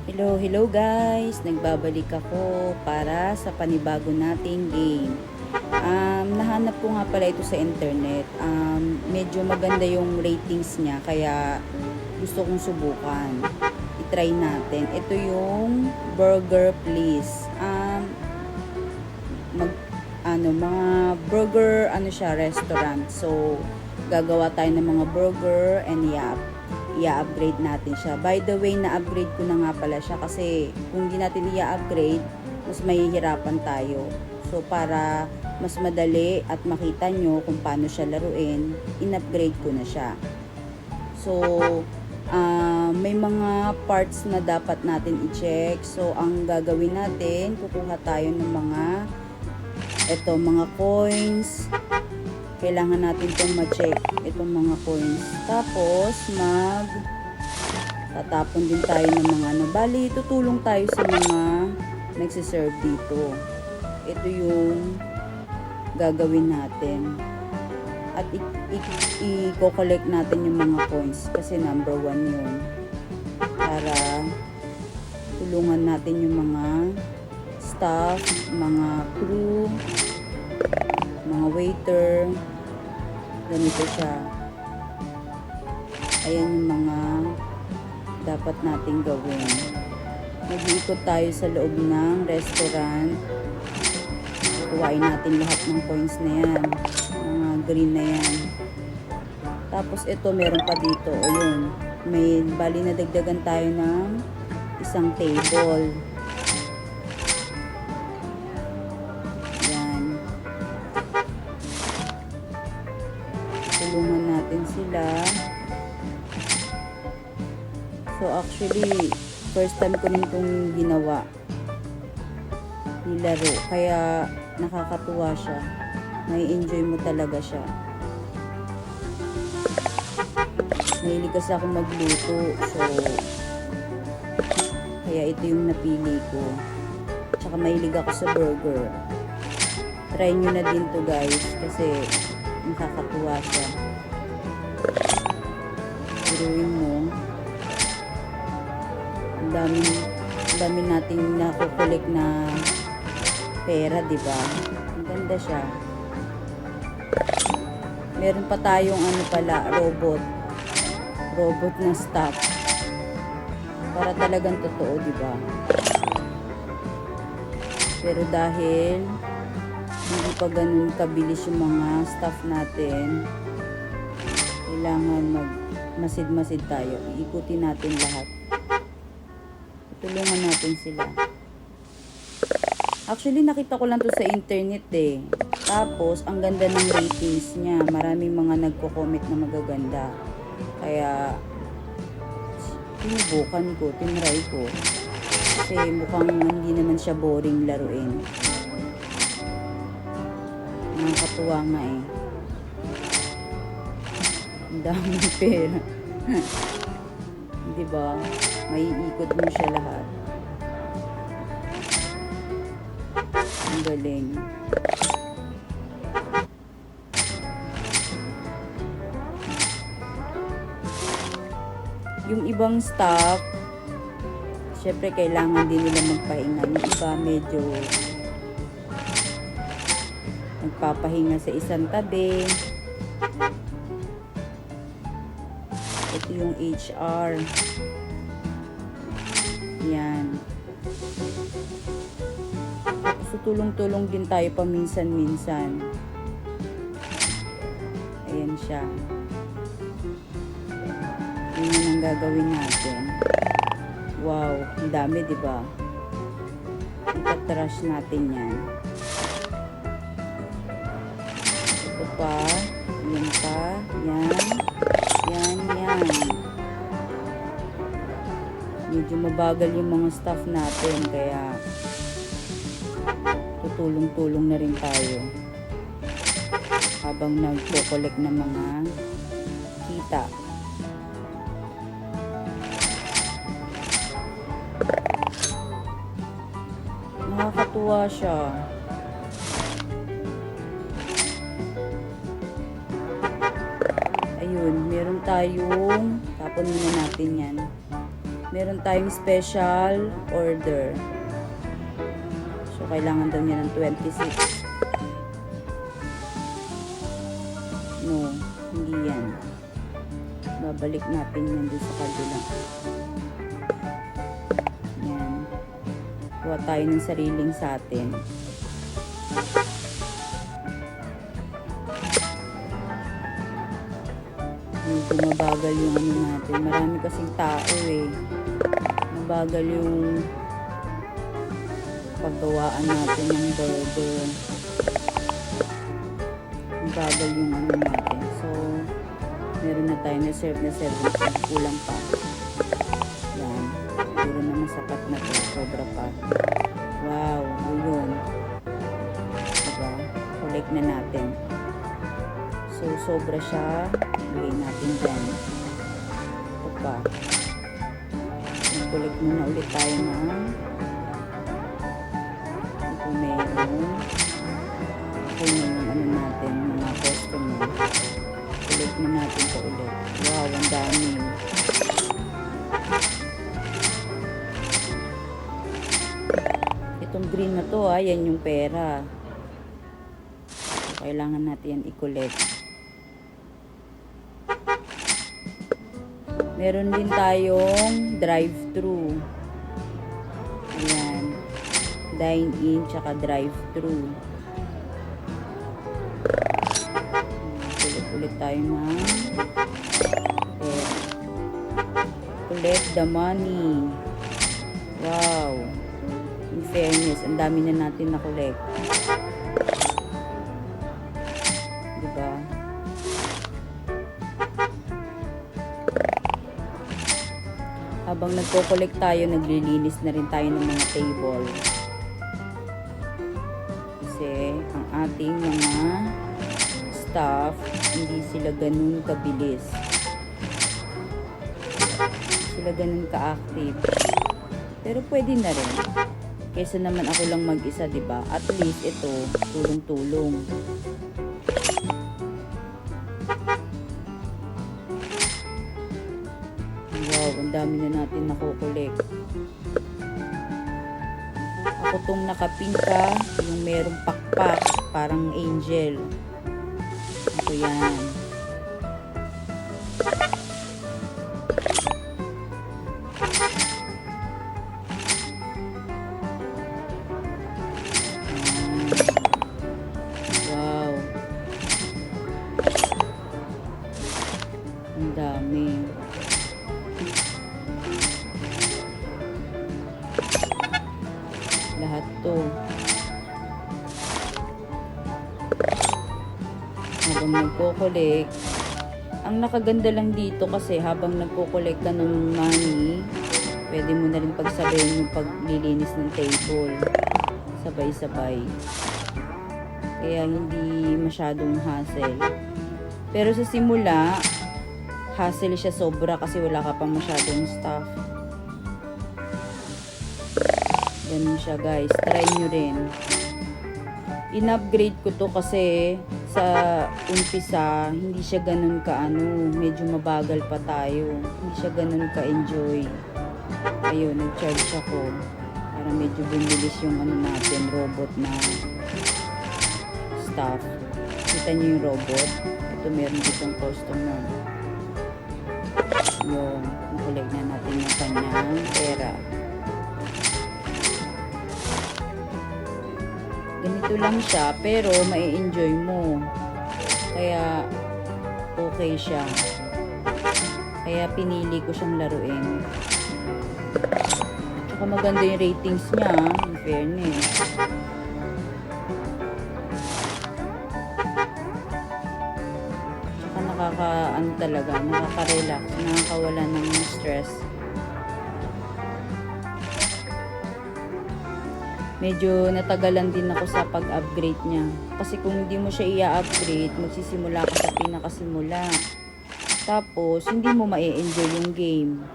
Hello guys! Nagbabalik ako para sa panibago nating game. Nahanap ko nga pala ito sa internet. Medyo maganda yung ratings niya kaya gusto kong subukan. I-try natin. Ito yung Burger Please. Mga burger siya, restaurant. So, gagawa tayo ng mga burger and i-upgrade natin siya. By the way, na-upgrade ko na nga pala siya kasi kung hindi natin i-upgrade, mas mahihirapan tayo. So, para mas madali at makita nyo kung paano siya laruin, in-upgrade ko na siya. So, may mga parts na dapat natin i-check. So, ang gagawin natin, kukuha tayo ng mga coins. Kailangan natin itong ma-check, itong mga coins. Tapos, tatapon din tayo ng mga bali, tutulong tayo sa mga nagsiserve dito. Ito yung gagawin natin. At i-collect natin yung mga coins kasi number 1 yun. Para tulungan natin yung mga staff, mga crew, mga waiter. Ganito siya. Ayan yung mga dapat nating gawin. Mag-iikot tayo sa loob ng restaurant. Kuhain natin lahat ng coins na yan. Mga green na yan. Tapos ito meron pa dito. Ayun. May bali na dagdagan tayo ng isang table. Tulungan natin sila. So actually, first time ko rin itong ginawa. Nilaro. Kaya nakakatuwa siya. May enjoy mo talaga siya. Mahilig kasi ako magluto. So, kaya ito yung napili ko. Tsaka mahilig ako sa burger. Try nyo na din to guys. Kasi nakakatuwa siya. Turuin mo. Ang dami nating nakukulik na pera, di ba? Ang ganda siya. Meron pa tayong robot na staff. Para talagang totoo, di ba? Pero dahil hindi pa ganun kabilis yung mga staff natin, kailangan masid-masid tayo. Iikutin natin lahat. Tulungan natin sila. Actually, nakita ko lang to sa internet eh. Tapos, ang ganda ng ratings niya. Maraming mga nagko-comment na magaganda. Kaya, tinry ko. Kasi mukhang hindi naman siya boring laruin. Nakakatuwa nga eh. Ang daming pera. Diba? Maiikot mo siya lahat. Ang galing. Yung ibang staff, syempre kailangan din nila magpahinga. Yung iba medyo nagpapahinga sa isang tabi. Ito yung HR. Yan. So, tulong-tulong din tayo paminsan-minsan. Ayan siya. Yan ang gagawin natin. Wow, ang dami, diba? Itatrash natin yan. Ito pa. Yan pa. Yan. Yan. Medyo mabagal yung mga staff natin. Kaya tutulong-tulong na rin tayo. Habang nagpo-collect ng mga kita. Nakakatuwa siya. Ayun, meron tayong, tapon muna natin yan. meron tayong special order. So, kailangan daw niya ng 26. No, hindi yan. Babalik natin yan doon sa kabila. Yan. Kuha tayo ng sariling sa atin. Medyo mabagal yung ano natin. Marami kasing tao eh. Mabagal yung paggawaan natin ng burger. Mabagal yung ano natin. So, meron na tayo na serve. Kulang pa. Yan. Puro na masapat na to. Sobra pa. Wow. Yun. Diba? Collect na natin. So, sobra siya. Bigay natin dyan. Ito pa. Collect muna ulit tayo ng ito meron. Ito yung ano natin, mga customer. Collect na natin ito ulit. Wow, ang dami. Itong green na to, yan yung pera. Kailangan natin yan i-collect. Meron din tayong drive-thru. Ayan. Dine-in tsaka drive-thru. Ulit tayo ng collect the money. Wow. In fairness, ang dami na natin na-collect. Diba? Habang nagko-collect tayo, naglilinis na rin tayo ng mga table. Kasi ang ating mga staff, hindi sila ganun kabilis. Sila ganun ka-active. Pero pwede na rin. Kaysa naman ako lang mag-isa, diba? At least ito, tulong-tulong. Wow, ang dami na natin nakukulik. Ako tong nakapinta, yung merong pakpak, parang angel. Ako yan. Wow. Ang dami. Lahat to. Habang nagko-collect, ang nakaganda lang dito kasi habang nagko-collect ka ng money, pwede mo na rin pagsabayin yung paglilinis ng table. Sabay-sabay. Kaya hindi masyadong hassle. Pero sa simula, hassle siya sobra kasi wala ka pa masyadong staff. Ganun siya guys. Try nyo rin. In-upgrade ko to kasi sa umpisa, hindi siya ganun ka medyo mabagal pa tayo. Hindi siya ganun ka-enjoy. Ayun, nag-charge ako. Para medyo bumilis yung natin, robot na staff. Kita nyo yung robot. Ito meron ditong customer. Yung, nakuleg na natin yung kanyang pera. Ganito lang siya, pero mai-enjoy mo. Kaya, okay siya. Kaya pinili ko siyang laruin. Tsaka maganda yung ratings niya, in fairness. Tsaka talaga, nakaka-relax, nakakawala ng stress. Medyo natagalan din ako sa pag-upgrade niya. Kasi kung hindi mo siya i-upgrade, magsisimula ka sa pinakasimula. Tapos, hindi mo ma-enjoy yung game.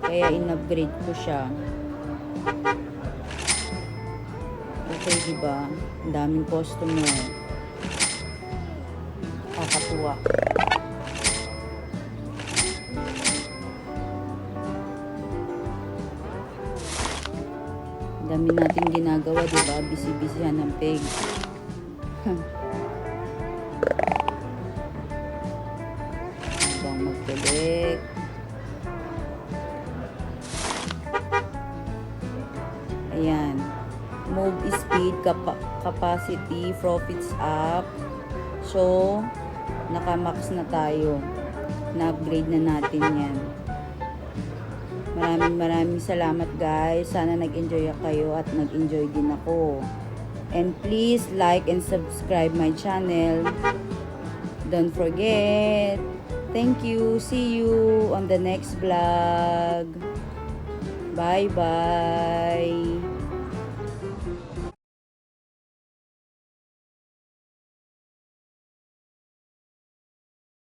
Kaya in-upgrade ko siya. Okay, diba? Ang daming customer. Kakatuwa. Dami natin ginagawa, di ba? Busy-busyhan ng peg. Habang mag-collect. Ayan. Move speed, capacity, profits up. So, naka-max na tayo. Na-upgrade na natin yan. Maraming salamat guys. Sana nag-enjoy kayo at nag-enjoy din ako. And please like and subscribe my channel. Don't forget. Thank you. See you on the next vlog. Bye-bye.